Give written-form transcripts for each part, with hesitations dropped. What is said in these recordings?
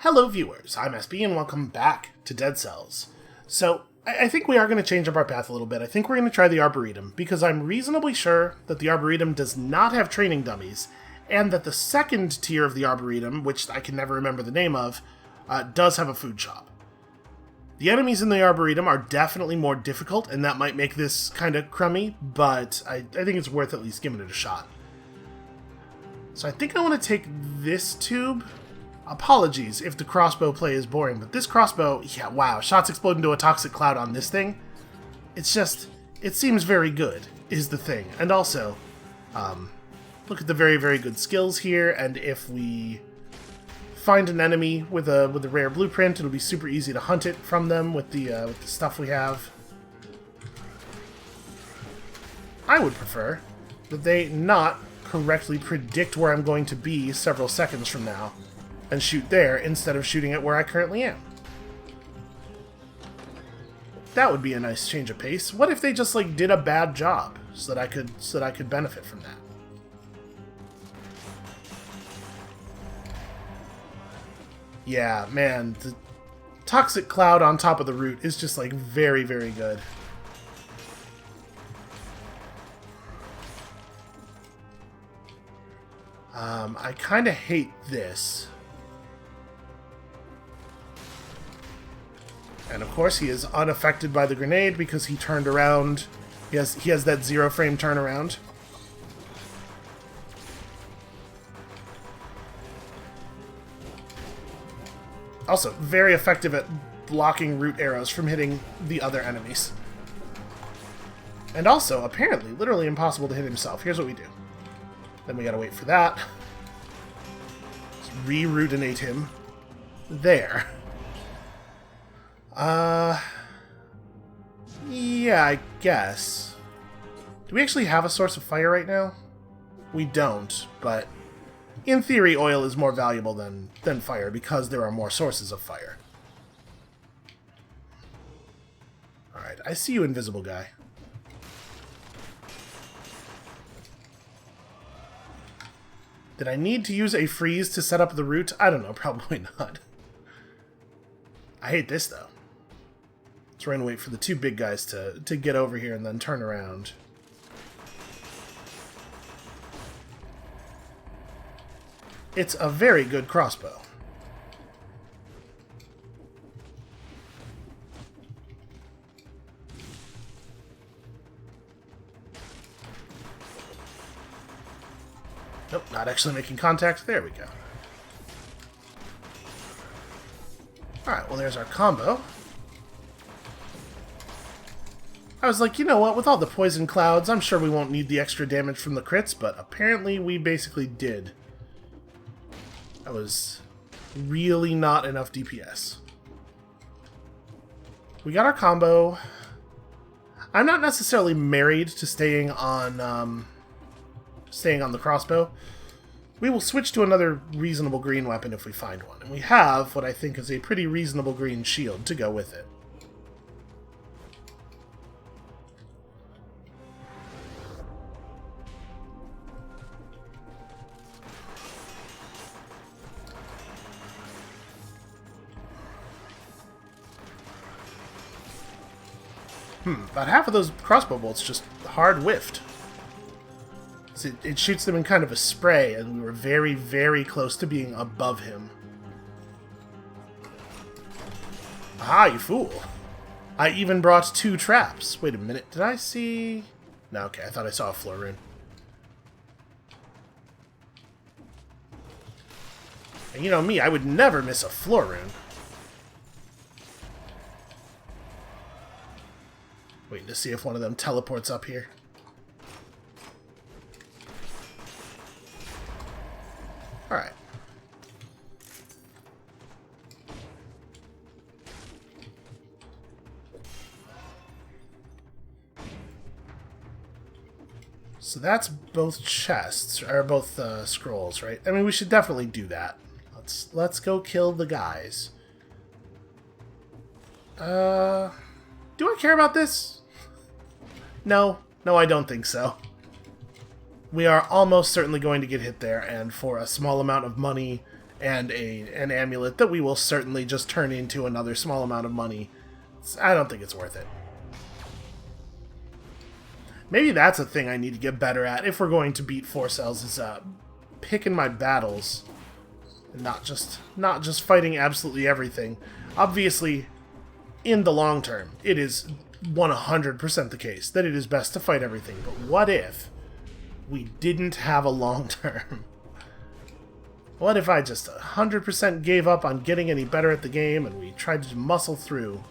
Hello viewers, I'm SB and welcome back to Dead Cells. So, I think we are going to change up our path a little bit. I think we're going to try the Arboretum, because I'm reasonably sure that the Arboretum does not have training dummies, and that the second tier of the Arboretum, which I can never remember the name of, does have a food shop. The enemies in the Arboretum are definitely more difficult, and that might make this kind of crummy, but I think it's worth at least giving it a shot. So I think I want to take this tube. Apologies if the crossbow play is boring, but this crossbow, yeah, wow, shots explode into a toxic cloud on this thing. It's just, it seems very good, is the thing. And also, look at the very, very good skills here, and if we find an enemy with a rare blueprint, it'll be super easy to hunt it from them with the stuff we have. I would prefer that they not correctly predict where I'm going to be several seconds from now and shoot there instead of shooting at where I currently am. That would be a nice change of pace. What if they just like did a bad job so that I could benefit from that? Yeah, man, the toxic cloud on top of the root is just like very, very good. I kind of hate this. And of course he is unaffected by the grenade because he turned around. He has that zero frame turnaround. Also, very effective at blocking root arrows from hitting the other enemies. And also, apparently, literally impossible to hit himself. Here's what we do. Then we gotta wait for that. Let's re-rootinate him. There. Yeah, I guess. Do we actually have a source of fire right now? We don't, but in theory, oil is more valuable than fire because there are more sources of fire. Alright, I see you, invisible guy. Did I need to use a freeze to set up the route? I don't know, probably not. I hate this, though. So we're going to wait for the two big guys to get over here and then turn around. It's a very good crossbow. Nope, not actually making contact. There we go. Alright, well there's our combo. I was like, you know what, with all the poison clouds, I'm sure we won't need the extra damage from the crits, but apparently we basically did. That was really not enough DPS. We got our combo. I'm not necessarily married to staying on the crossbow. We will switch to another reasonable green weapon if we find one, and we have what I think is a pretty reasonable green shield to go with it. About half of those crossbow bolts just hard whiffed. So it shoots them in kind of a spray, and we were very, very close to being above him. Ah, you fool. I even brought 2 traps. Wait a minute, did I see... No, okay, I thought I saw a floor rune. And you know me, I would never miss a floor rune. Waiting to see if one of them teleports up here. Alright. So that's both chests, or both scrolls, right? I mean, we should definitely do that. Let's go kill the guys. Do I care about this? No, I don't think so. We are almost certainly going to get hit there, and for a small amount of money and an amulet that we will certainly just turn into another small amount of money. I don't think it's worth it. Maybe that's a thing I need to get better at if we're going to beat 4 cells, is picking my battles and not just fighting absolutely everything. Obviously, in the long term, it is 100% the case that it is best to fight everything. But what if we didn't have a long term? What if I just 100% gave up on getting any better at the game and we tried to muscle through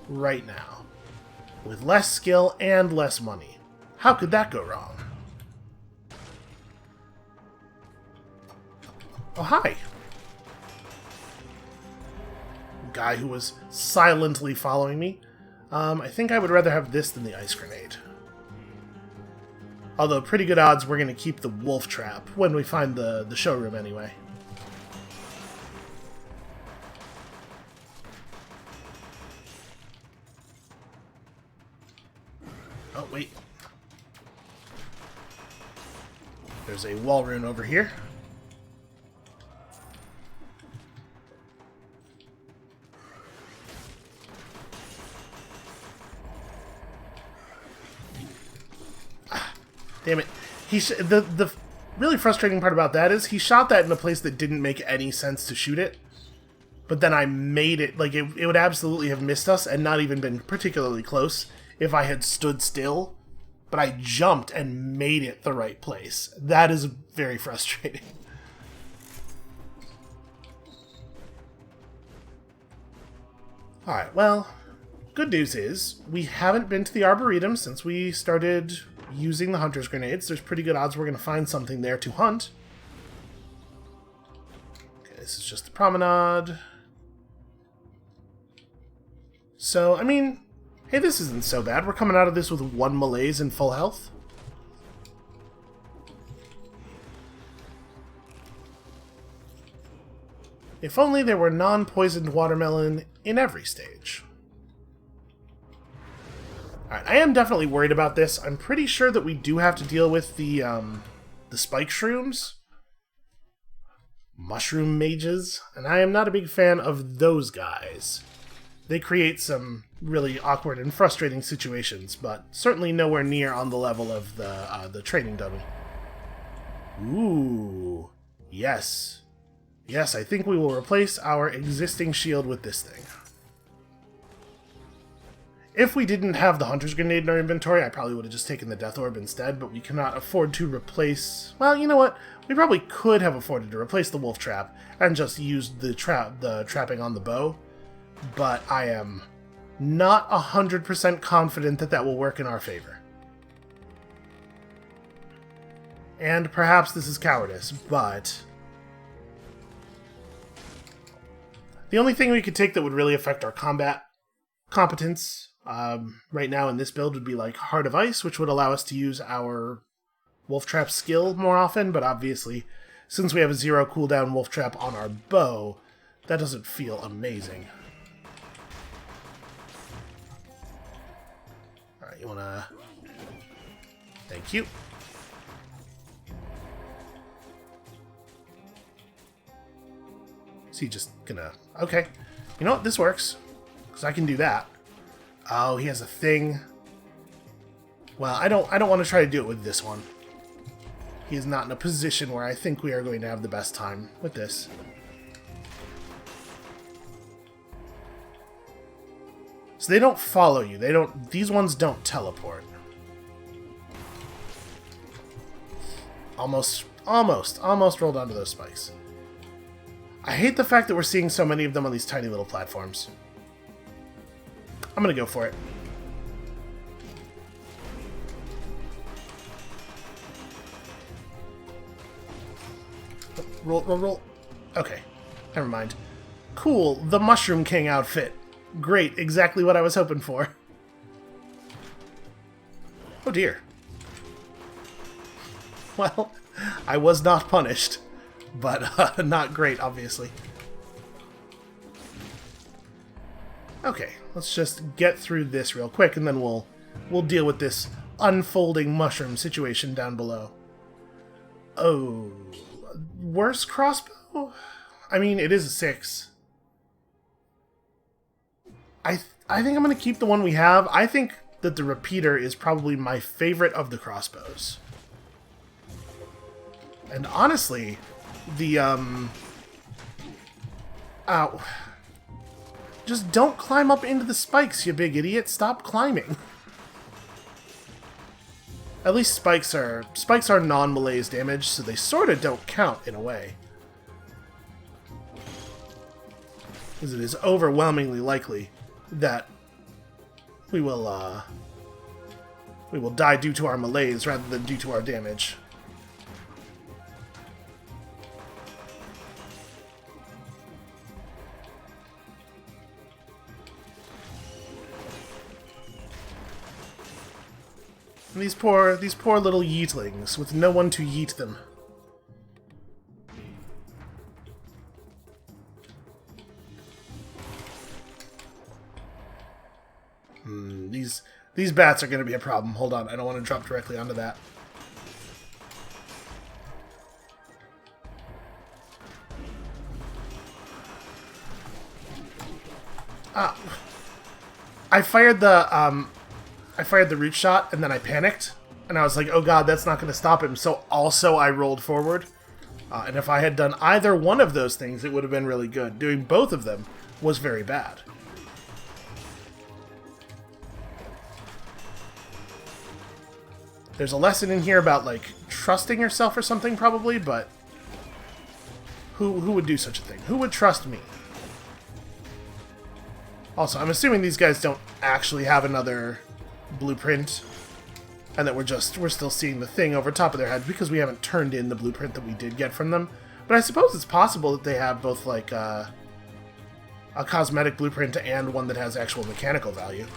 right now with less skill and less money? How could that go wrong? Oh, hi. Guy who was silently following me. I think I would rather have this than the ice grenade. Although, pretty good odds we're going to keep the wolf trap when we find the showroom anyway. Oh, wait. There's a wall rune over here. Damn it. The really frustrating part about that is he shot that in a place that didn't make any sense to shoot it. But then I made it, like, it would absolutely have missed us and not even been particularly close if I had stood still. But I jumped and made it the right place. That is very frustrating. Alright, well, good news is we haven't been to the Arboretum since we started using the Hunter's Grenades. There's pretty good odds we're going to find something there to hunt. Okay, this is just the promenade. So, I mean, hey, this isn't so bad. We're coming out of this with 1 malaise and full health. If only there were non-poisoned watermelon in every stage. Alright, I am definitely worried about this. I'm pretty sure that we do have to deal with the spike shrooms. Mushroom mages. And I am not a big fan of those guys. They create some really awkward and frustrating situations, but certainly nowhere near on the level of the training dummy. Ooh, yes. Yes, I think we will replace our existing shield with this thing. If we didn't have the Hunter's Grenade in our inventory, I probably would have just taken the Death Orb instead, but we cannot afford to replace... Well, you know what? We probably could have afforded to replace the Wolf Trap and just used the trapping on the bow, but I am not 100% confident that that will work in our favor. And perhaps this is cowardice, but... the only thing we could take that would really affect our combat competence right now in this build would be like Heart of Ice, which would allow us to use our Wolf Trap skill more often, but obviously, since we have a 0 cooldown Wolf Trap on our bow, that doesn't feel amazing. Alright, you wanna... Thank you. Is he just gonna... Okay. You know what? This works. Because I can do that. Oh, he has a thing. Well, I don't want to try to do it with this one. He is not in a position where I think we are going to have the best time with this. So they don't follow you. They don't... These ones don't teleport. Almost rolled onto those spikes. I hate the fact that we're seeing so many of them on these tiny little platforms. I'm gonna go for it. Roll. Okay, never mind. Cool, the Mushroom King outfit. Great, exactly what I was hoping for. Oh dear. Well, I was not punished. But not great, obviously. Okay, let's just get through this real quick, and then we'll deal with this unfolding mushroom situation down below. Oh, worse crossbow? I mean, it is a 6. I think I'm going to keep the one we have. I think that the repeater is probably my favorite of the crossbows. And honestly, the, Ow. Just don't climb up into the spikes, you big idiot. Stop climbing. At least spikes are non-malaise damage, so they sort of don't count in a way. Because it is overwhelmingly likely that we will die due to our malaise rather than due to our damage. And these poor little yeetlings with no one to yeet them. These bats are going to be a problem. Hold on, I don't want to drop directly onto that. I fired the root shot and then I panicked and I was like, oh god, that's not going to stop him. So also I rolled forward. And if I had done either one of those things, it would have been really good. Doing both of them was very bad. There's a lesson in here about, like, trusting yourself or something, probably, but who would do such a thing? Who would trust me? Also, I'm assuming these guys don't actually have another blueprint, and that we're still seeing the thing over top of their head because we haven't turned in the blueprint that we did get from them. But I suppose it's possible that they have both, like, a cosmetic blueprint and one that has actual mechanical value.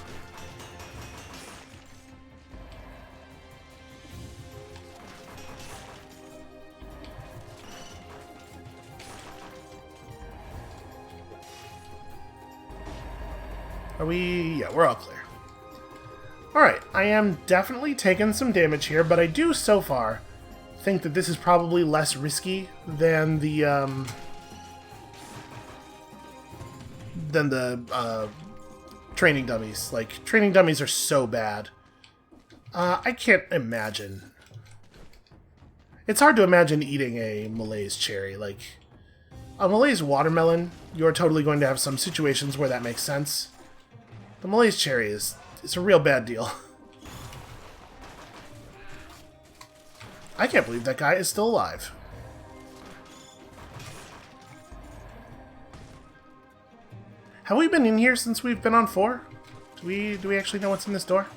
Are we... yeah, we're all clear. Alright, I am definitely taking some damage here, but I do, so far, think that this is probably less risky than the, training dummies. Like, training dummies are so bad. I can't imagine. It's hard to imagine eating a malaise cherry. Like, a malaise watermelon, you're totally going to have some situations where that makes sense. The malaise cherry it's a real bad deal. I can't believe that guy is still alive. Have we been in here since we've been on 4? Do we actually know what's in this door?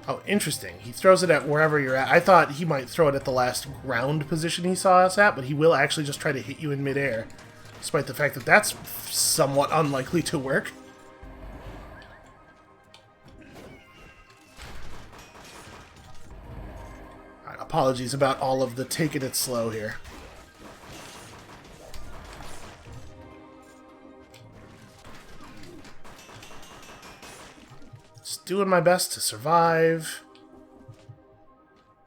Oh, interesting. He throws it at wherever you're at. I thought he might throw it at the last ground position he saw us at, but he will actually just try to hit you in midair, despite the fact that that's somewhat unlikely to work. Alright, apologies about all of the taking it slow here. Doing my best to survive.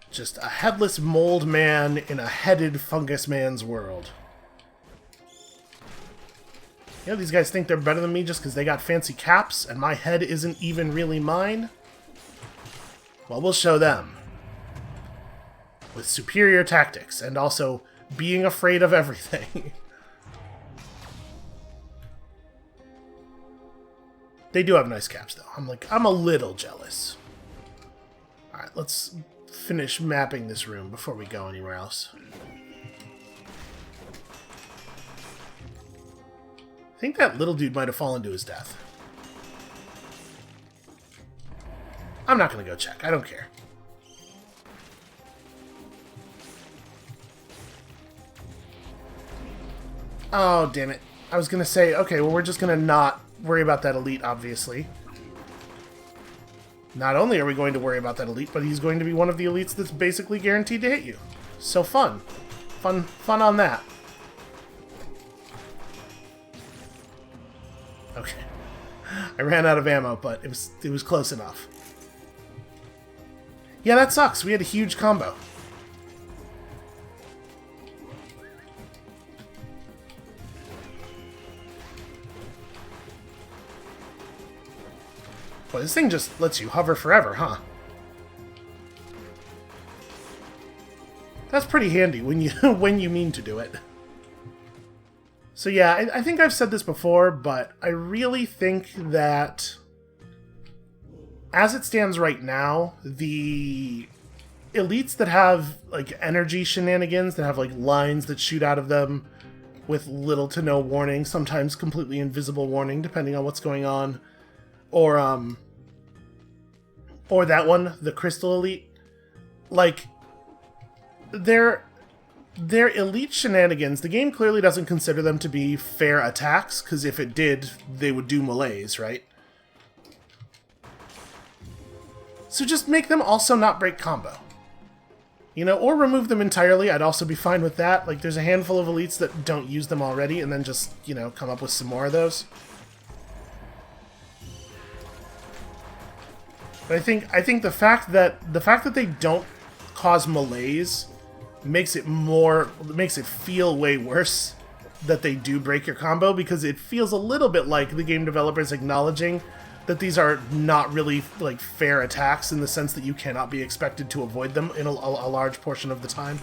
Just a headless mold man in a headed fungus man's world. You know, these guys think they're better than me just because they got fancy caps and my head isn't even really mine? Well, we'll show them. With superior tactics and also being afraid of everything. They do have nice caps, though. I'm a little jealous. Alright, let's finish mapping this room before we go anywhere else. I think that little dude might have fallen to his death. I'm not going to go check. I don't care. Oh, damn it. I was going to say, okay, well, we're just going to not worry about that elite, obviously. Not only are we going to worry about that elite, but he's going to be one of the elites that's basically guaranteed to hit you. So fun. Fun on that. Okay. I ran out of ammo, but it was close enough. Yeah, that sucks. We had a huge combo. Boy, this thing just lets you hover forever, huh? That's pretty handy when you when you mean to do it. So yeah, I think I've said this before, but I really think that as it stands right now, the elites that have like energy shenanigans, that have like lines that shoot out of them with little to no warning, sometimes completely invisible warning, depending on what's going on, or that one, the crystal elite, like their elite shenanigans, the game clearly doesn't consider them to be fair attacks, because if it did, they would do melees, right? So just make them also not break combo. You know, or remove them entirely, I'd also be fine with that. Like, there's a handful of elites that don't use them already, and then just, you know, come up with some more of those. But I think the fact that they don't cause melees makes it feel way worse that they do break your combo, because it feels a little bit like the game developers acknowledging that these are not really like fair attacks, in the sense that you cannot be expected to avoid them in a large portion of the time.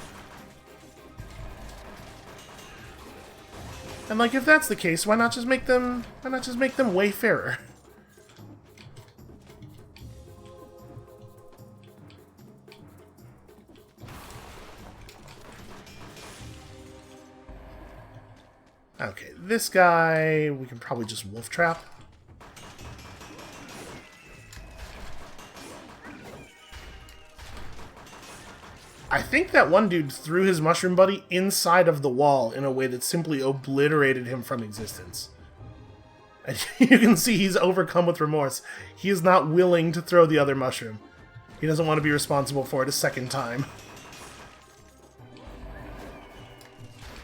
And like, if that's the case, why not just make them way fairer? Okay, this guy we can probably just wolf trap. I think that one dude threw his mushroom buddy inside of the wall in a way that simply obliterated him from existence. And you can see he's overcome with remorse. He is not willing to throw the other mushroom. He doesn't want to be responsible for it a second time.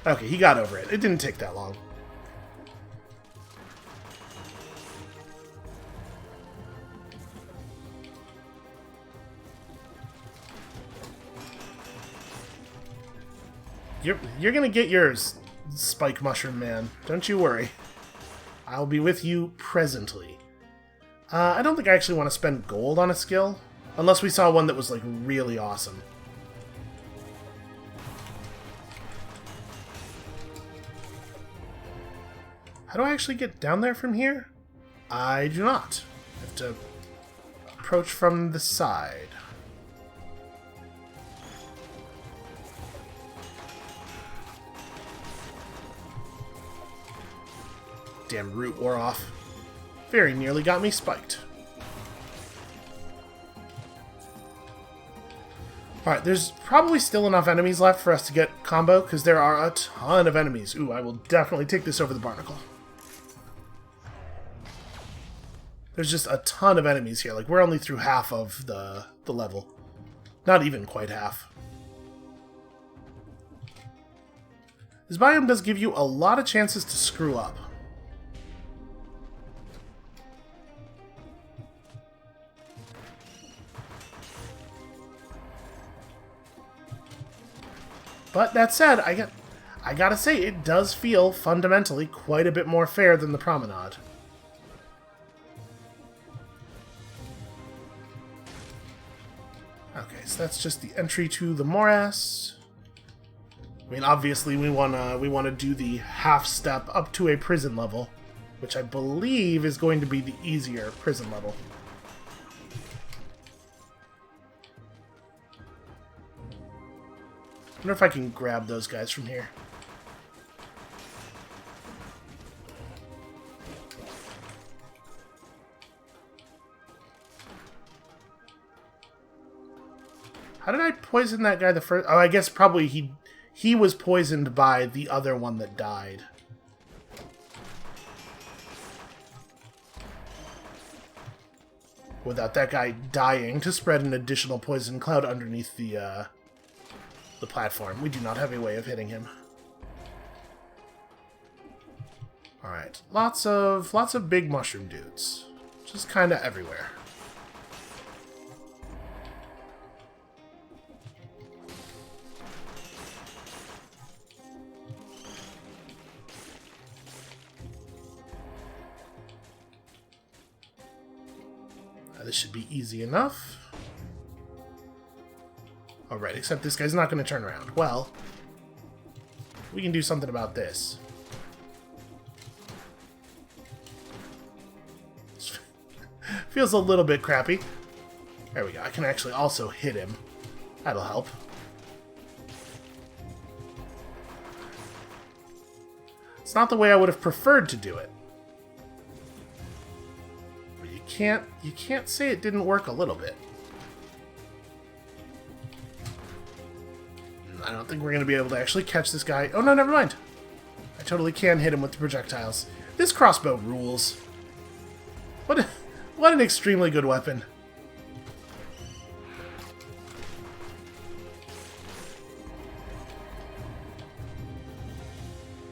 Okay, he got over it. It didn't take that long. You're gonna get yours, Spike Mushroom Man. Don't you worry. I'll be with you presently. I don't think I actually want to spend gold on a skill, unless we saw one that was like really awesome. How do I actually get down there from here? I do not. I have to approach from the side. Damn root wore off. Very nearly got me spiked. Alright, there's probably still enough enemies left for us to get combo, because there are a ton of enemies. Ooh, I will definitely take this over the barnacle. There's just a ton of enemies here. Like, we're only through half of the level. Not even quite half. This biome does give you a lot of chances to screw up. But that said, I gotta say, it does feel fundamentally quite a bit more fair than the Promenade. Okay, so that's just the entry to the morass. I mean, obviously we wanna do the half step up to a prison level, which I believe is going to be the easier prison level. I wonder if I can grab those guys from here. How did I poison that guy the first? Oh, I guess probably he was poisoned by the other one that died. Without that guy dying to spread an additional poison cloud underneath the platform. We do not have a way of hitting him. Alright. Lots of big mushroom dudes. Just kinda everywhere. This should be easy enough. Alright, except this guy's not going to turn around. Well, we can do something about this. Feels a little bit crappy. There we go. I can actually also hit him. That'll help. It's not the way I would have preferred to do it. But you can't say it didn't work a little bit. I don't think we're going to be able to actually catch this guy. Oh no, never mind. I totally can hit him with the projectiles. This crossbow rules. What an extremely good weapon.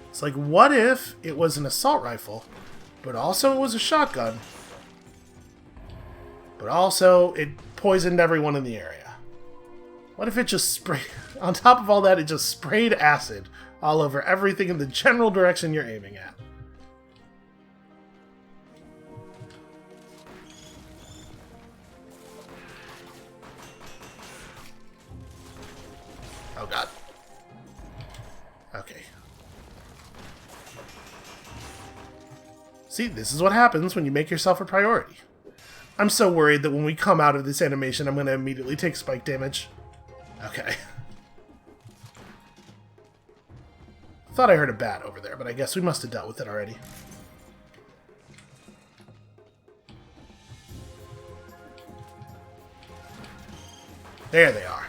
It's like, what if it was an assault rifle, but also it was a shotgun, but also it poisoned everyone in the area? What if it just sprayed... On top of all that, it just sprayed acid all over everything in the general direction you're aiming at? Oh god. Okay. See, this is what happens when you make yourself a priority. I'm so worried that when we come out of this animation, I'm going to immediately take spike damage. Okay. Thought I heard a bat over there, but I guess we must have dealt with it already. There they are.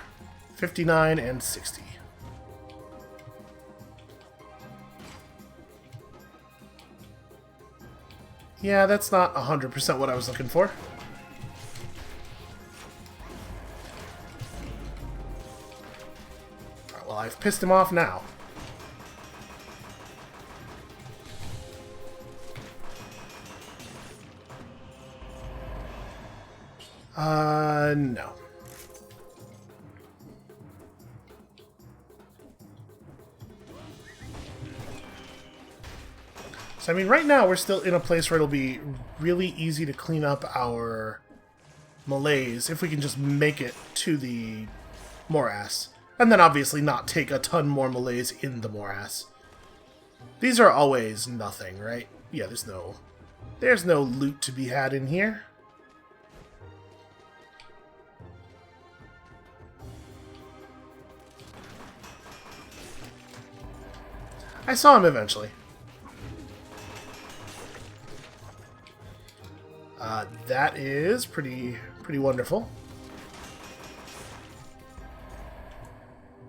59 and 60. Yeah, that's not 100% what I was looking for. Alright, well, I've pissed him off now. No. So, I mean, right now we're still in a place where it'll be really easy to clean up our melees if we can just make it to the morass. And then obviously not take a ton more melees in the morass. These are always nothing, right? Yeah, there's no loot to be had in here. I saw him eventually. That is pretty wonderful.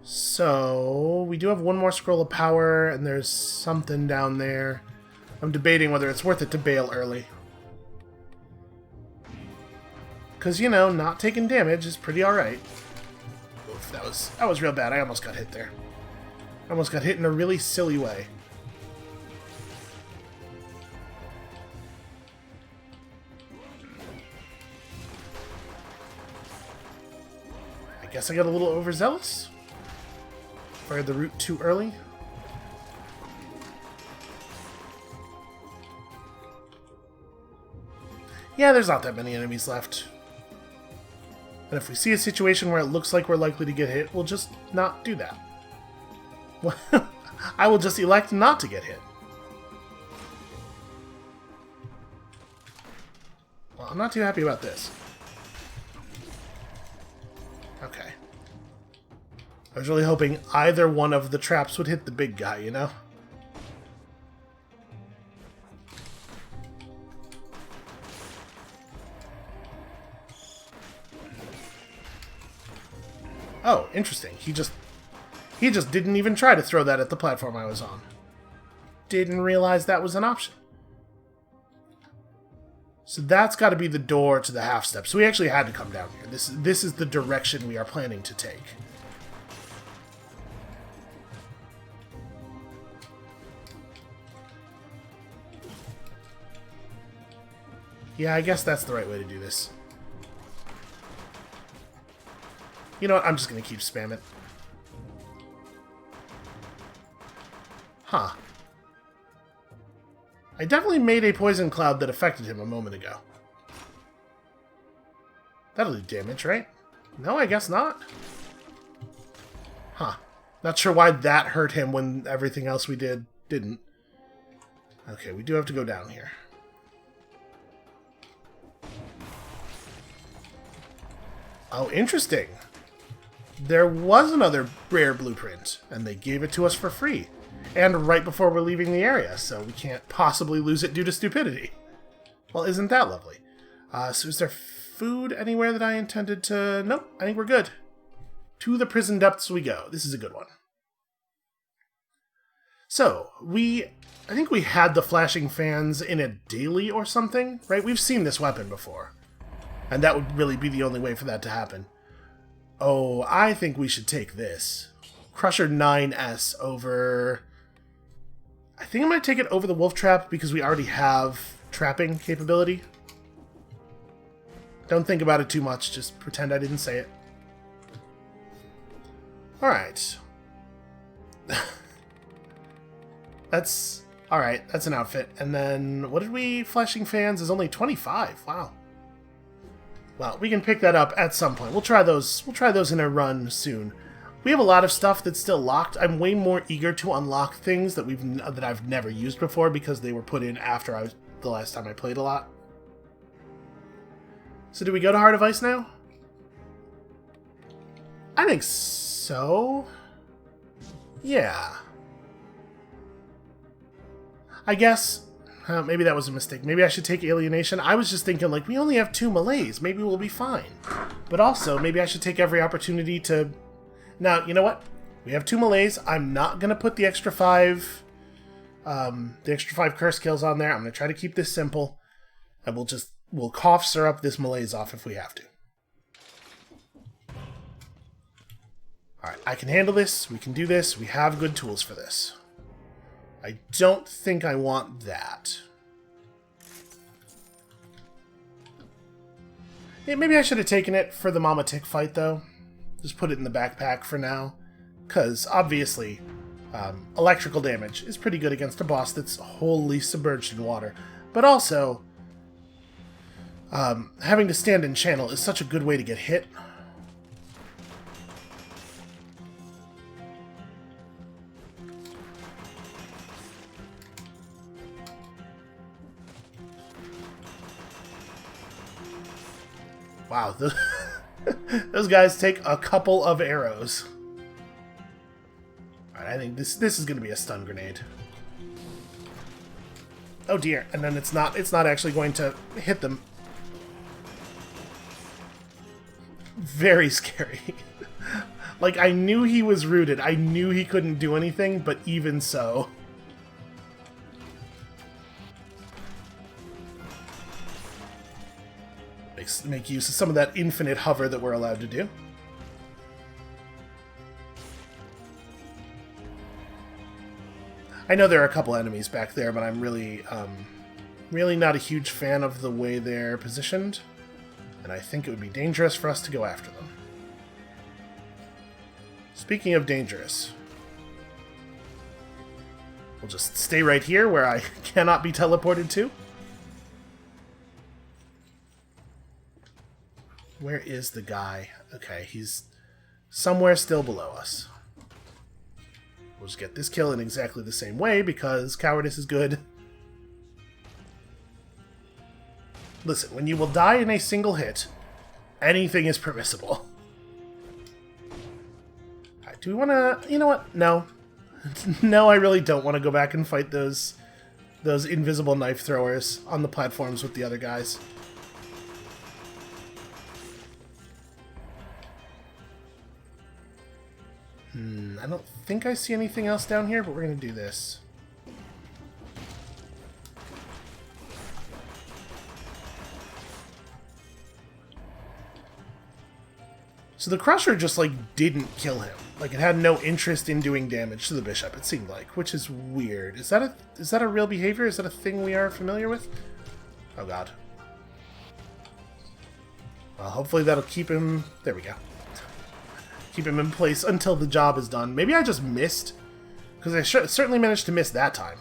So, we do have one more scroll of power, and there's something down there. I'm debating whether it's worth it to bail early. Because, you know, not taking damage is pretty alright. Oof, that was real bad. I almost got hit there. I almost got hit in a really silly way. I guess I got a little overzealous. Fired the root too early. Yeah, there's not that many enemies left. And if we see a situation where it looks like we're likely to get hit, we'll just not do that. I will just elect not to get hit. Well, I'm not too happy about this. Okay. I was really hoping either one of the traps would hit the big guy, you know? Oh, interesting. He just didn't even try to throw that at the platform I was on. Didn't realize that was an option. So that's got to be the door to the half step. So we actually had to come down here. This is the direction we are planning to take. Yeah, I guess that's the right way to do this. You know what? I'm just going to keep spamming. Huh. I definitely made a poison cloud that affected him a moment ago. That'll do damage, right? No, I guess not. Huh. Not sure why that hurt him when everything else we did didn't. Okay, we do have to go down here. Oh, interesting. There was another rare blueprint, and they gave it to us for free. And right before we're leaving the area, so we can't possibly lose it due to stupidity. Well, isn't that lovely? So is there food anywhere that I intended to... Nope, I think we're good. To the prison depths we go. This is a good one. So, I think we had the flashing fans in a daily or something, right? We've seen this weapon before. And that would really be the only way for that to happen. Oh, I think we should take this. Crusher 9S over... I think I might take it over the wolf trap because we already have trapping capability. Don't think about it too much, just pretend I didn't say it. Alright. That's... Alright, that's an outfit. And then, what did we... Flashing fans is only 25. Wow. Well, we can pick that up at some point. We'll try those in a run soon. We have a lot of stuff that's still locked. I'm way more eager to unlock things that I've never used before because they were put in after the last time I played a lot. So do we go to Heart of Ice now? I think so. Yeah. I guess... maybe that was a mistake. Maybe I should take Alienation. I was just thinking, like, we only have 2 Malays. Maybe we'll be fine. But also, maybe I should take every opportunity to... Now, you know what? We have 2 Malays. I'm not going to put the extra 5... the extra 5 curse kills on there. I'm going to try to keep this simple. And we'll cough syrup this Malays off if we have to. Alright, I can handle this. We can do this. We have good tools for this. I don't think I want that. Yeah, maybe I should have taken it for the Mama Tick fight, though. Just put it in the backpack for now. Because, obviously, electrical damage is pretty good against a boss that's wholly submerged in water. But also, having to stand in channel is such a good way to get hit. Wow, those guys take a couple of arrows. Alright, I think this is going to be a stun grenade. Oh dear, and then it's not actually going to hit them. Very scary. Like, I knew he was rooted. I knew he couldn't do anything, but even so... Make use of some of that infinite hover that we're allowed to do. I know there are a couple enemies back there, but I'm really not a huge fan of the way they're positioned, and I think it would be dangerous for us to go after them. Speaking of dangerous, we'll just stay right here where I cannot be teleported to. Where is the guy? Okay, he's somewhere still below us. We'll just get this kill in exactly the same way, because cowardice is good. Listen, when you will die in a single hit, anything is permissible. Alright, do we want to... You know what? No. No, I really don't want to go back and fight those invisible knife throwers on the platforms with the other guys. I don't think I see anything else down here, but we're going to do this. So the Crusher just, like, didn't kill him. Like, it had no interest in doing damage to the Bishop, it seemed like, which is weird. Is that a real behavior? Is that a thing we are familiar with? Oh, God. Well, hopefully that'll keep him... There we go. Keep him in place until the job is done. Maybe I just missed, because I certainly managed to miss that time.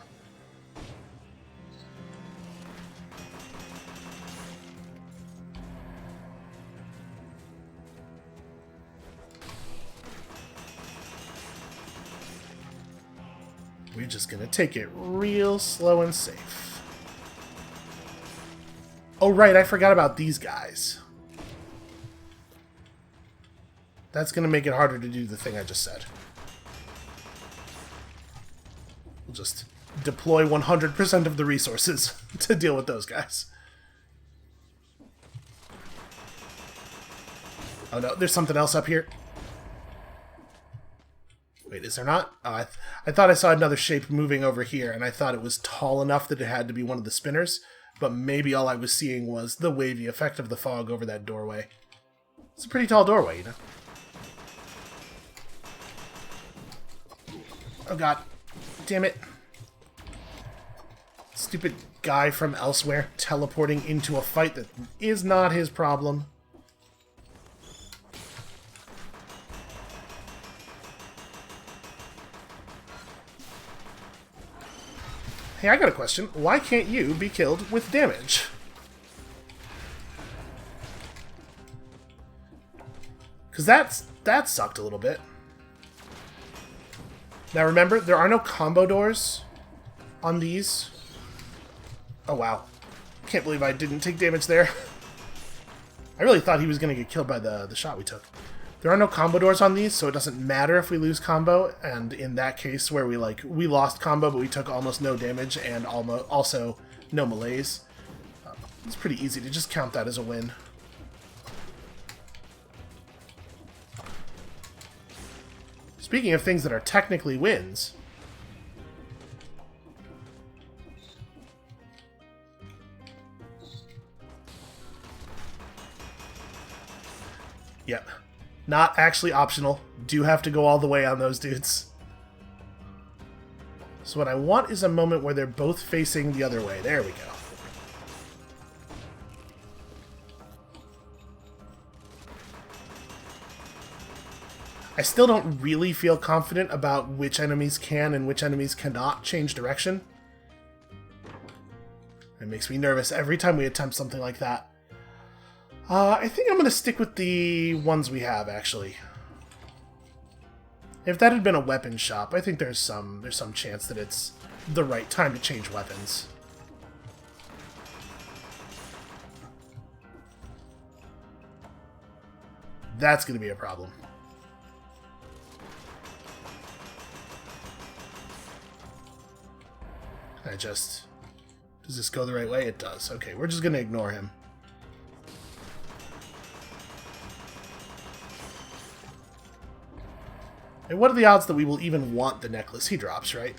We're just gonna take it real slow and safe. Oh, right, I forgot about these guys. That's gonna make it harder to do the thing I just said. We'll just deploy 100% of the resources to deal with those guys. Oh no, there's something else up here. Wait, is there not? Oh, I thought I saw another shape moving over here, and I thought it was tall enough that it had to be one of the spinners, but maybe all I was seeing was the wavy effect of the fog over that doorway. It's a pretty tall doorway, you know? Oh god. Damn it. Stupid guy from elsewhere teleporting into a fight that is not his problem. Hey, I got a question. Why can't you be killed with damage? Because that sucked a little bit. Now remember, there are no combo doors on these. Oh wow. Can't believe I didn't take damage there. I really thought he was going to get killed by the shot we took. There are no combo doors on these, so it doesn't matter if we lose combo, and in that case where we lost combo but we took almost no damage and also no melees, it's pretty easy to just count that as a win. Speaking of things that are technically wins, yep. Not actually optional. Do have to go all the way on those dudes. So what I want is a moment where they're both facing the other way. There we go. I still don't really feel confident about which enemies can and which enemies cannot change direction. It makes me nervous every time we attempt something like that. I think I'm going to stick with the ones we have, actually. If that had been a weapon shop, I think there's some chance that it's the right time to change weapons. That's going to be a problem. Does this go the right way? It does. Okay, we're just going to ignore him. And what are the odds that we will even want the necklace he drops, right?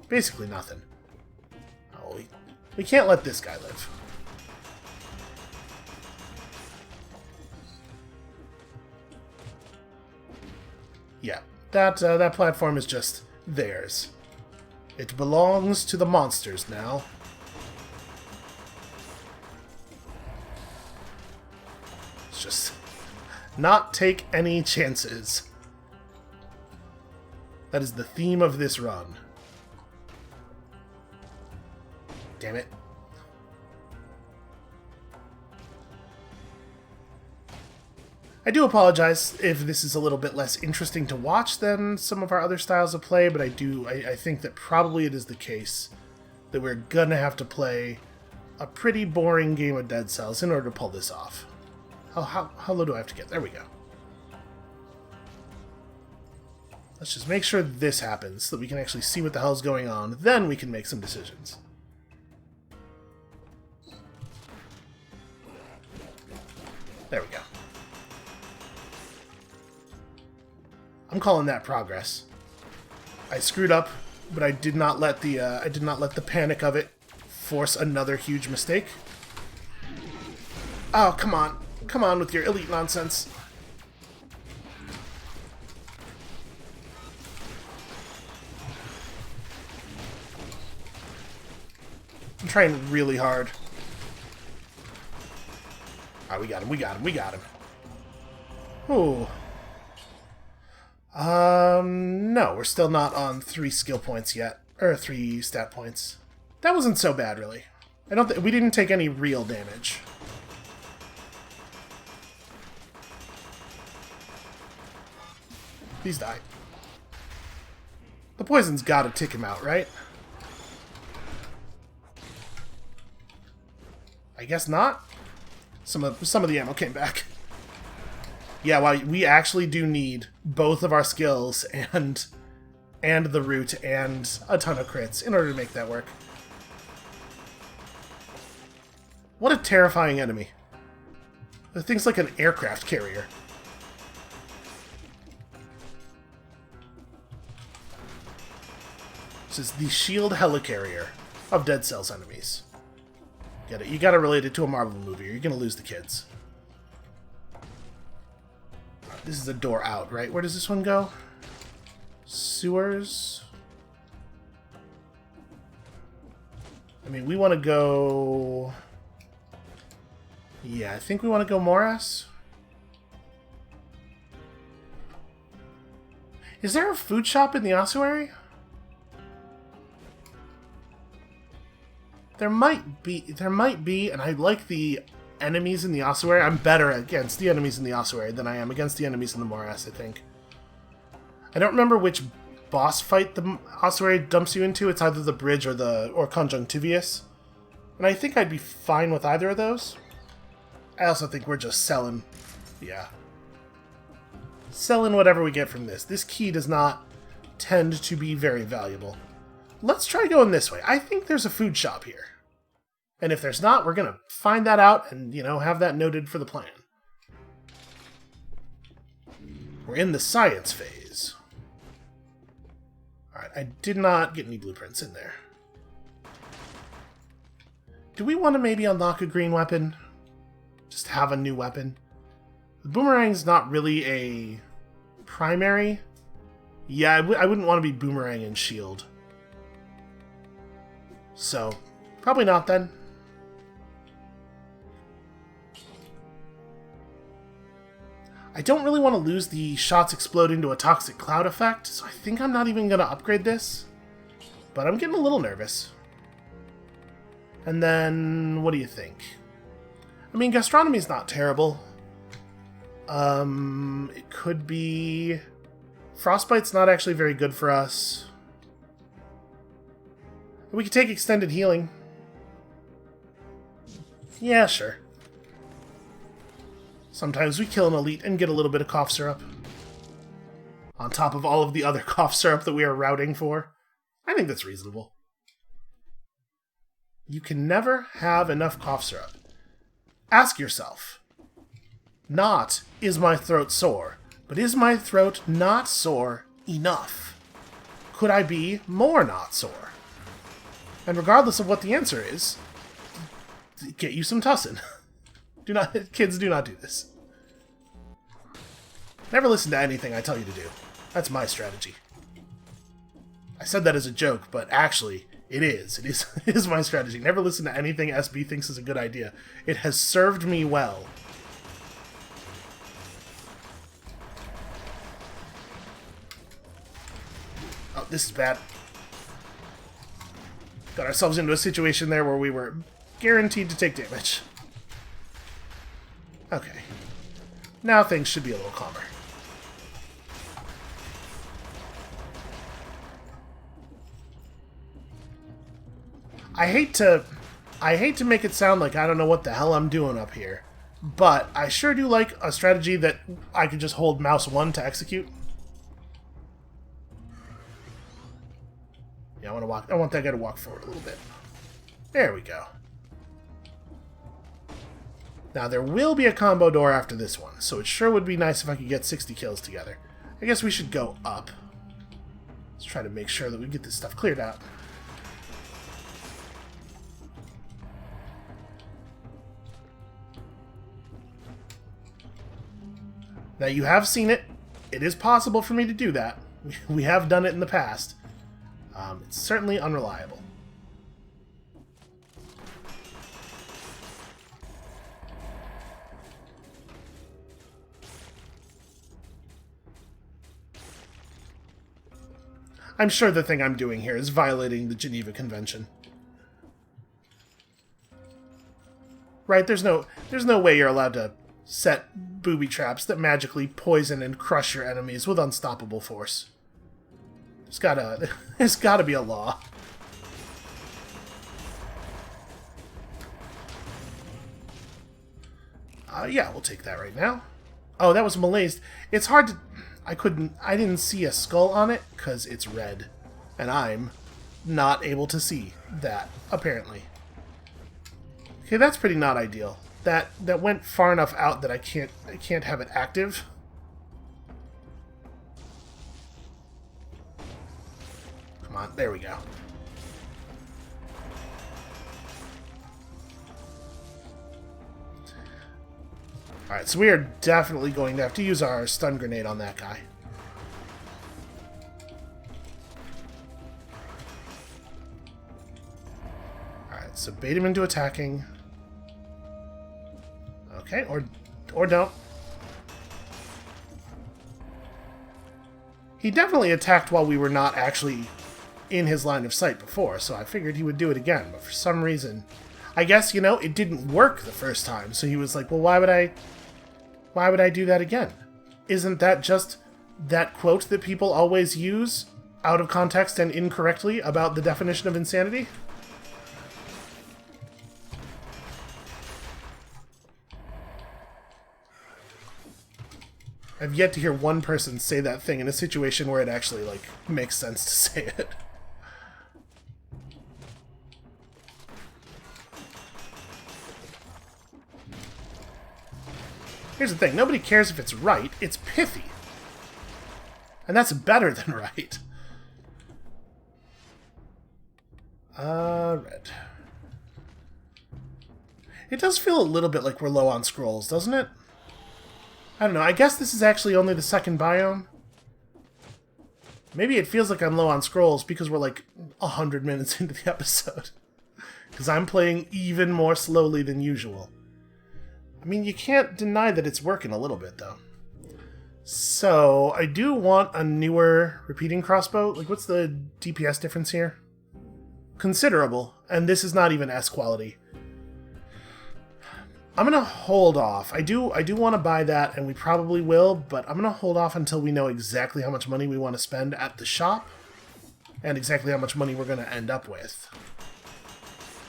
Basically nothing. Oh, we can't let this guy live. Yeah, that platform is just theirs. It belongs to the monsters now. Let's just not take any chances. That is the theme of this run. Damn it. I do apologize if this is a little bit less interesting to watch than some of our other styles of play, but I think that probably it is the case that we're gonna have to play a pretty boring game of Dead Cells in order to pull this off. How low do I have to get? There we go. Let's just make sure this happens so that we can actually see what the hell's going on. Then we can make some decisions. There we go. I'm calling that progress. I screwed up, but I did not let the panic of it force another huge mistake. Oh, come on. Come on with your elite nonsense. I'm trying really hard. Ah, we got him, we got him, we got him. Ooh. No, we're still not on 3 skill points yet. Or 3 stat points. That wasn't so bad, really. We didn't take any real damage. Please die. The poison's gotta tick him out, right? I guess not. Some of the ammo came back. Yeah, well, we actually do need both of our skills and the root and a ton of crits in order to make that work. What a terrifying enemy. The thing's like an aircraft carrier. This is the shield helicarrier of Dead Cells enemies. Get it? You gotta relate it to a Marvel movie or you're gonna lose the kids. This is a door out, right? Where does this one go? Sewers? I mean, we want to go... Yeah, I think we want to go Morass. Is there a food shop in the ossuary? There might be, and I like the enemies in the ossuary. I'm better against the enemies in the ossuary than I am against the enemies in the morass, I think. I don't remember which boss fight the ossuary dumps you into. It's either the bridge or conjunctivius. And I think I'd be fine with either of those. I also think we're just selling. Yeah. Selling whatever we get from this. This key does not tend to be very valuable. Let's try going this way. I think there's a food shop here. And if there's not, we're going to find that out and, you know, have that noted for the plan. We're in the science phase. Alright, I did not get any blueprints in there. Do we want to maybe unlock a green weapon? Just have a new weapon? The boomerang's not really a primary. Yeah, I wouldn't want to be boomerang and shield. So, probably not then. I don't really want to lose the shots explode into a toxic cloud effect, so I think I'm not even going to upgrade this. But I'm getting a little nervous. And then, what do you think? I mean, gastronomy's not terrible. It could be... Frostbite's not actually very good for us. We could take extended healing. Yeah, sure. Sometimes we kill an elite and get a little bit of cough syrup. On top of all of the other cough syrup that we are routing for. I think that's reasonable. You can never have enough cough syrup. Ask yourself, not, is my throat sore, but is my throat not sore enough? Could I be more not sore? And regardless of what the answer is, get you some tussin. Kids, do not do this. Never listen to anything I tell you to do. That's my strategy. I said that as a joke, but actually, it is. It is my strategy. Never listen to anything SB thinks is a good idea. It has served me well. Oh, this is bad. Got ourselves into a situation there where we were guaranteed to take damage. Okay. Now things should be a little calmer. I hate to make it sound like I don't know what the hell I'm doing up here, but I sure do like a strategy that I can just hold mouse 1 to execute. Yeah, I want that guy to walk forward a little bit. There we go. Now, there will be a combo door after this one, so it sure would be nice if I could get 60 kills together. I guess we should go up. Let's try to make sure that we get this stuff cleared out. Now, you have seen it. It is possible for me to do that. We have done it in the past. It's certainly unreliable. I'm sure the thing I'm doing here is violating the Geneva Convention. Right? There's no way you're allowed to set booby traps that magically poison and crush your enemies with unstoppable force. There's gotta be a law. Yeah, we'll take that right now. Oh, that was Malaised. It's hard to... I didn't see a skull on it because it's red. And I'm not able to see that, apparently. Okay, that's pretty not ideal. That went far enough out that I can't have it active. Come on, there we go. Alright, so we are definitely going to have to use our stun grenade on that guy. Alright, so bait him into attacking. Okay, or don't. He definitely attacked while we were not actually in his line of sight before, so I figured he would do it again, but for some reason... I guess, you know, it didn't work the first time, so he was like, well, why would I do that again? Isn't that just that quote that people always use out of context and incorrectly about the definition of insanity? I've yet to hear one person say that thing in a situation where it actually, like, makes sense to say it. Here's the thing, nobody cares if it's right, it's pithy. And that's better than right. Red. It does feel a little bit like we're low on scrolls, doesn't it? I don't know, I guess this is actually only the second biome. Maybe it feels like I'm low on scrolls because we're like 100 minutes into the episode. Because I'm playing even more slowly than usual. I mean, you can't deny that it's working a little bit, though. So, I do want a newer repeating crossbow. Like, what's the DPS difference here? Considerable. And this is not even S quality. I'm gonna hold off. I do want to buy that, and we probably will, but I'm gonna hold off until we know exactly how much money we want to spend at the shop, and exactly how much money we're gonna end up with.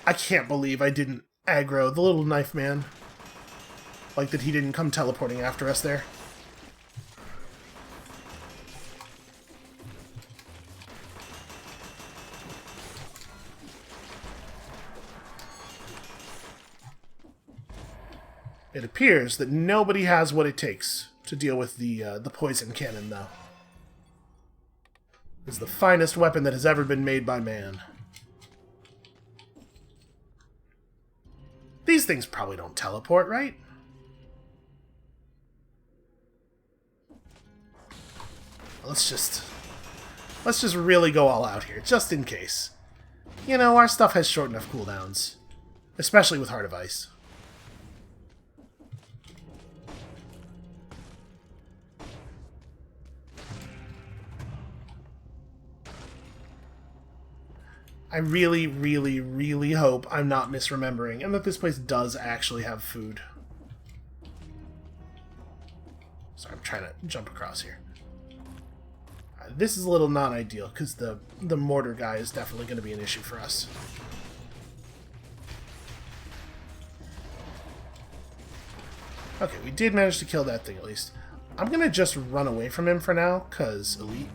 I can't believe I didn't aggro the little knife man. Like that he didn't come teleporting after us there. It appears that nobody has what it takes to deal with the poison cannon, though. It's the finest weapon that has ever been made by man. These things probably don't teleport, right? Let's just really go all out here, just in case. You know, our stuff has short enough cooldowns. Especially with Heart of Ice. I really, really, really hope I'm not misremembering, and that this place does actually have food. Sorry, I'm trying to jump across here. This is a little non-ideal, because the mortar guy is definitely going to be an issue for us. Okay, we did manage to kill that thing at least. I'm going to just run away from him for now, because elite.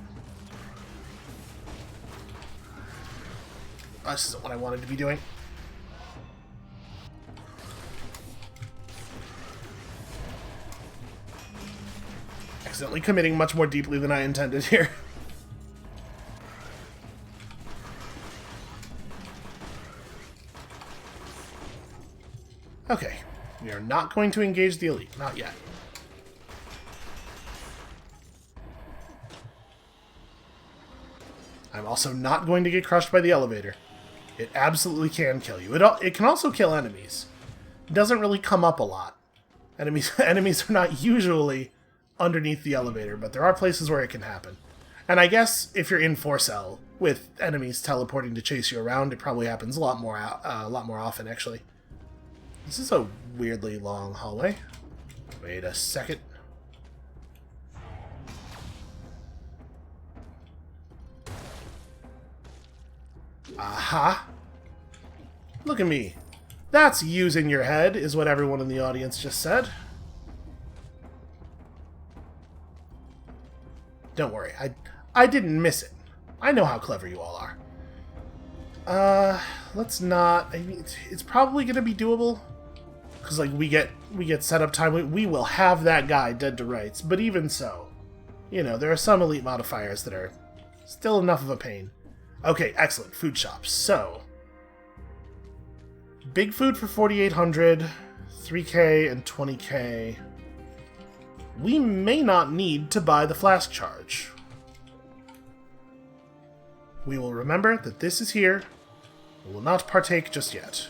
Oh, this isn't what I wanted to be doing. Accidentally committing much more deeply than I intended here. Okay, we are not going to engage the elite, not yet. I'm also not going to get crushed by the elevator. It absolutely can kill you. It can also kill enemies. It doesn't really come up a lot. Enemies are not usually underneath the elevator, but there are places where it can happen. And I guess if you're in 4-cell with enemies teleporting to chase you around, it probably happens a lot more often, actually. This is a weirdly long hallway. Wait a second. Aha! Look at me. That's using your head, is what everyone in the audience just said. Don't worry, I didn't miss it. I know how clever you all are. Let's not... I mean, it's probably going to be doable. Because, like, we get setup time. We will have that guy dead to rights. But even so, you know, there are some elite modifiers that are still enough of a pain. Okay, excellent. Food shops. So, big food for 4,800, 3k, and 20k. We may not need to buy the flask charge. We will remember that this is here. We will not partake just yet.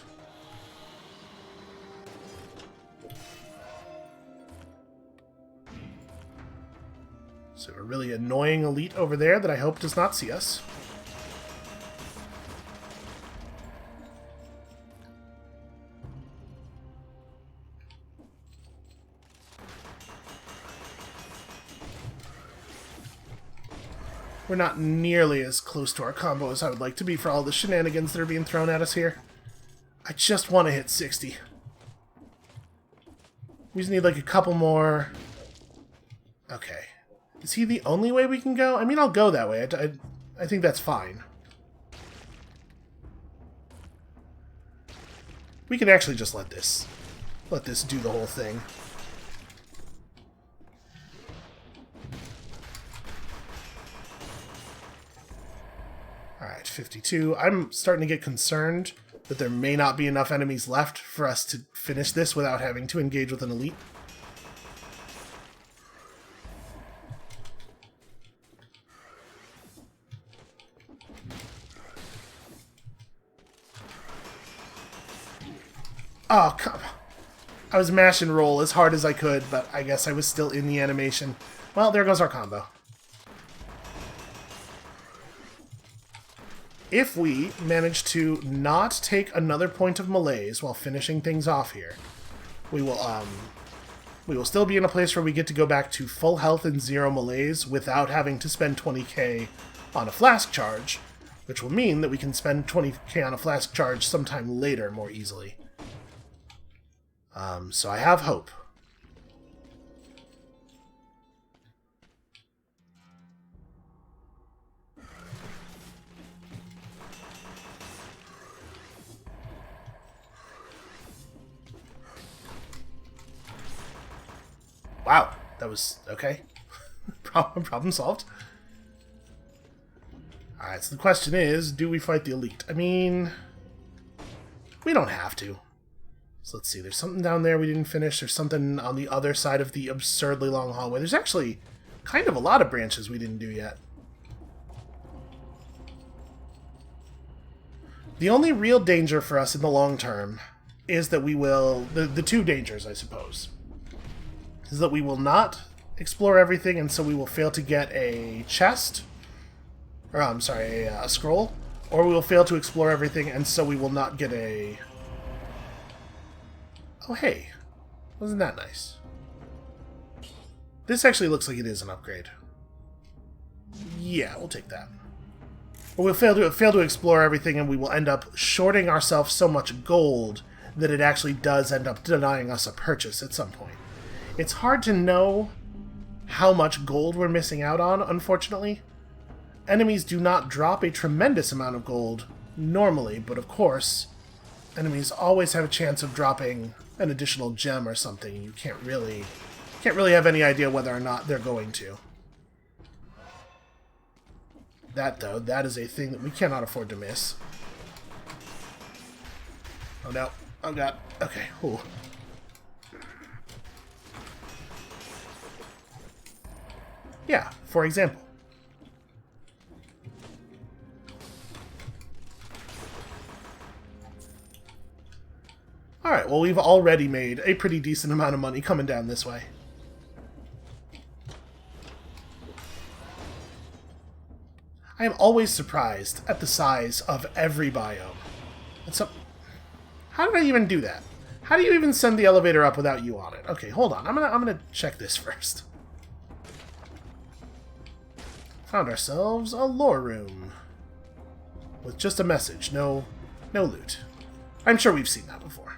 So a really annoying elite over there that I hope does not see us. We're not nearly as close to our combo as I would like to be for all the shenanigans that are being thrown at us here. I just want to hit 60. We just need like a couple more. Okay. Is he the only way we can go? I mean, I'll go that way. I think that's fine. We can actually just let this do the whole thing. Alright, 52. I'm starting to get concerned that there may not be enough enemies left for us to finish this without having to engage with an elite. Oh, come on. I was mash and roll as hard as I could, but I guess I was still in the animation. Well, there goes our combo. If we manage to not take another point of malaise while finishing things off here, we will still be in a place where we get to go back to full health and 0 malaise without having to spend 20k on a flask charge, which will mean that we can spend 20k on a flask charge sometime later more easily. So I have hope. Wow, that was okay. Problem solved. Alright, so the question is, do we fight the elite? I mean, we don't have to. So let's see, there's something down there we didn't finish. There's something on the other side of the absurdly long hallway. There's actually kind of a lot of branches we didn't do yet. The only real danger for us in the long term is that we will... The two dangers, I suppose, is that we will not explore everything, and so we will fail to get a chest. Or, I'm sorry, a scroll. Or we will fail to explore everything, and so we will not get a... Oh, hey. Wasn't that nice? This actually looks like it is an upgrade. Yeah, we'll take that. Or we'll fail to explore everything, and we will end up shorting ourselves so much gold that it actually does end up denying us a purchase at some point. It's hard to know how much gold we're missing out on, unfortunately. Enemies do not drop a tremendous amount of gold normally, but of course, enemies always have a chance of dropping an additional gem or something. You can't really have any idea whether or not they're going to. That, though, that is a thing that we cannot afford to miss. Oh, no. Oh, God. Okay. Ooh. Yeah, for example. Alright, well, we've already made a pretty decent amount of money coming down this way. I am always surprised at the size of every biome. And so, how did I even do that? How do you even send the elevator up without you on it? Okay, hold on. I'm gonna check this first. Found ourselves a lore room. with just a message. No loot. I'm sure we've seen that before.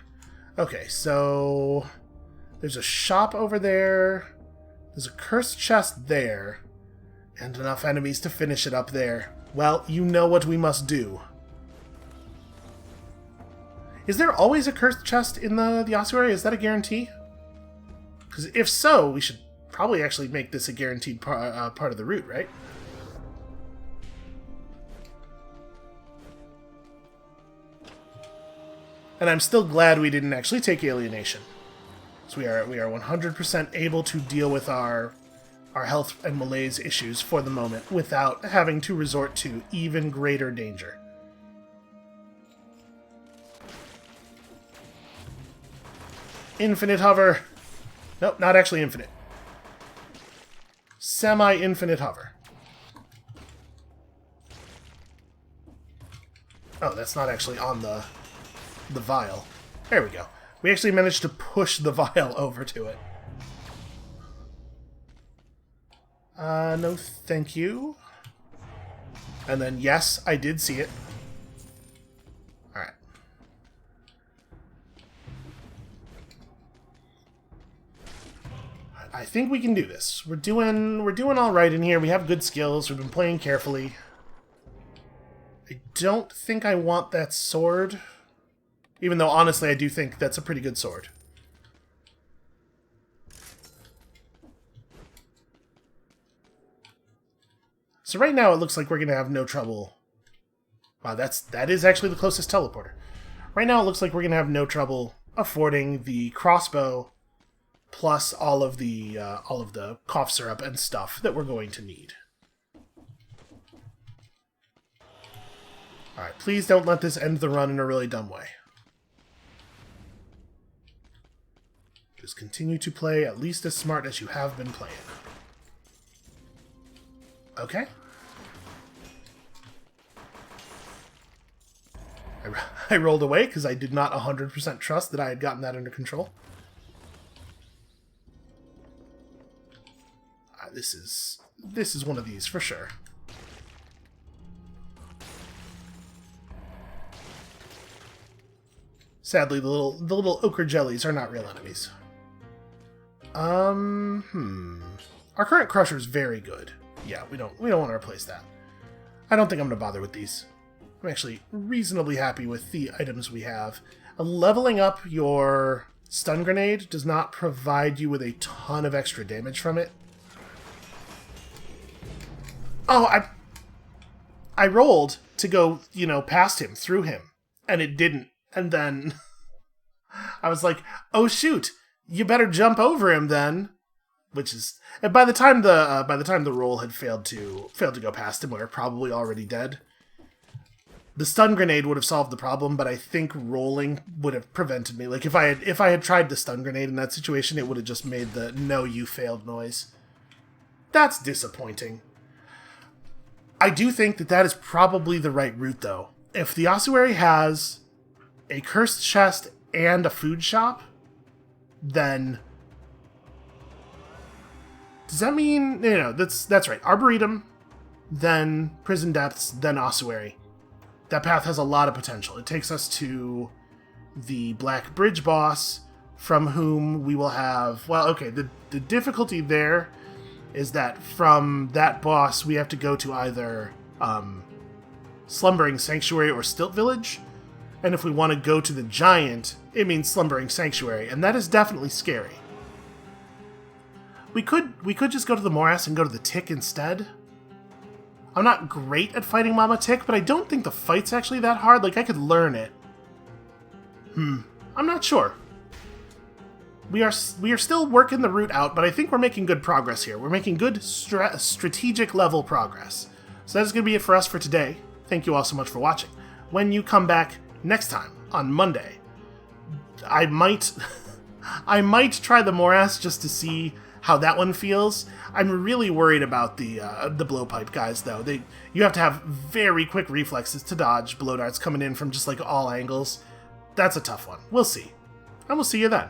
Okay, so there's a shop over there. There's a cursed chest there. And enough enemies to finish it up there. Well, you know what we must do. Is there always a cursed chest in the ossuary? Is that a guarantee? Because if so, we should probably actually make this a guaranteed part of the route, right? And I'm still glad we didn't actually take alienation. So we are 100% able to deal with our health and malaise issues for the moment without having to resort to even greater danger. Infinite hover. Nope, not actually infinite. Semi-infinite hover. Oh, that's not actually on the vial. There we go. We actually managed to push the vial over to it. No thank you. And then, yes, I did see it. Alright. I think we can do this. We're doing all right in here. We have good skills. We've been playing carefully. I don't think I want that sword. Even though, honestly, I do think that's a pretty good sword. So right now it looks like we're going to have no trouble. Wow, that is actually the closest teleporter. Right now it looks like we're going to have no trouble affording the crossbow plus all of the cough syrup and stuff that we're going to need. Alright, please don't let this end the run in a really dumb way. Just continue to play at least as smart as you have been playing. Okay. I rolled away because I did not 100% trust that I had gotten that under control. This is one of these for sure. Sadly, the little ochre jellies are not real enemies. Our current crusher is very good. Yeah, we don't want to replace that. I don't think I'm going to bother with these. I'm actually reasonably happy with the items we have. Leveling up your stun grenade does not provide you with a ton of extra damage from it. Oh, I rolled to go, past him, through him, and it didn't. And then I was like, "Oh shoot, you better jump over him then." Which is, and by the time the roll had failed to go past him, we were probably already dead. The stun grenade would have solved the problem, but I think rolling would have prevented me. Like if I had tried the stun grenade in that situation, it would have just made the "no, you failed" noise. That's disappointing. I do think that is probably the right route, though. If the ossuary has a cursed chest and a food shop, then does that mean that's right? Arboretum, then prison depths, then ossuary. That path has a lot of potential. It takes us to the Black Bridge boss, from whom we will have... Well, okay, the difficulty there is that from that boss, we have to go to either Slumbering Sanctuary or Stilt Village. And if we want to go to the Giant, it means Slumbering Sanctuary, and that is definitely scary. We could just go to the Morass and go to the Tick instead. I'm not great at fighting Mama Tick, but I don't think the fight's actually that hard. Like, I could learn it. I'm not sure. We are still working the route out, but I think we're making good progress here. We're making good strategic level progress. So that's going to be it for us for today. Thank you all so much for watching. When you come back next time, on Monday, I might try the Morass just to see how that one feels. I'm really worried about the blowpipe guys, though. You have to have very quick reflexes to dodge blow darts coming in from just like all angles. That's a tough one. We'll see. And we'll see you then.